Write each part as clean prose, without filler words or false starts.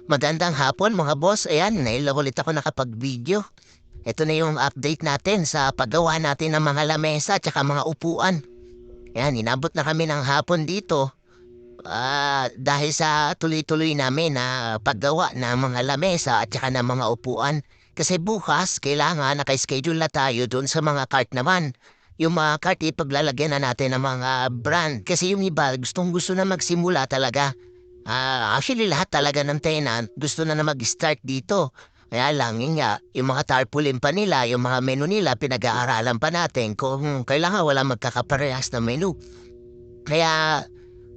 Magandang hapon mga boss. Ayan, ngayon lang ulit ako nakapag-video. Ito na yung update natin sa paggawa natin ng mga lamesa at mga upuan. Ayan, inabot na kami ng hapon dito. Dahil sa tuloy-tuloy namin na paggawa ng mga lamesa at ng mga upuan. Kasi bukas, kailangan naka-schedule na tayo dun sa mga cart naman. Yung mga cart, ipaglalagyan na natin ng mga brand. Kasi yung iba, gustong-gusto na magsimula talaga. Actually lahat talaga ng tenant gusto na mag-start dito. Kaya lang, yun nga, yung mga tarpaulin pa nila, yung mga menu nila, pinag-aaralan pa natin kung kailangan wala magkakaparehas na menu. Kaya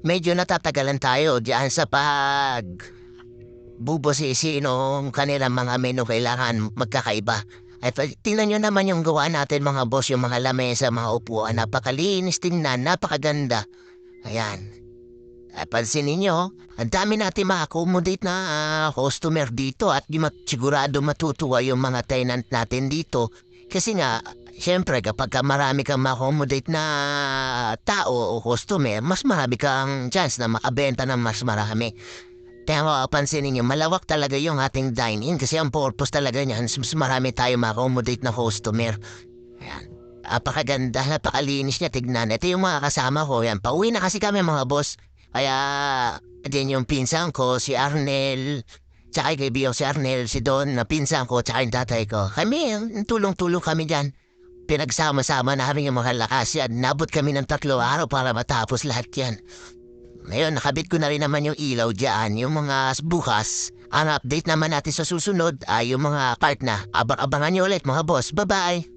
medyo natatagalan tayo diyan sa bubusisi nung kanilang mga menu kailangan magkakaiba. Tingnan nyo naman yung gawa natin mga boss, yung mga lamesa, mga upuan, napakalinis tingnan, napakaganda. Ayan. Pansinin niyo, ang dami natin ma-accommodate na customer dito at sigurado matutuwa yung mga tenant natin dito. Kasi nga, siyempre kapag marami kang ma-accommodate na tao o customer, mas marami kang chance na makabenta ng mas marami. Kaya pansinin niyo, malawak talaga yung ating dine-in kasi ang purpose talaga niyan, mas marami tayo ma-accommodate na customer. Ayan. Napakaganda, napakalinis niya, tignan. Ito yung mga kasama ko, yan. Pauwi na kasi kami mga boss. Kaya, din yung pinsan ko, si Arnel, tsaka yung kaibigan ko si Arnel, si Don, na pinsan ko, tsaka yung tatay ko. Kami, tulong-tulong kami dyan. Pinagsama-sama namin yung mga lakas yan. Nabot kami ng 3 araw para matapos lahat yan. Ngayon, nakabit ko na rin naman yung ilaw dyan, yung mga bukas. Ang update naman natin sa susunod ay yung mga part na. Abang-abangan nyo ulit mga boss. Bye-bye!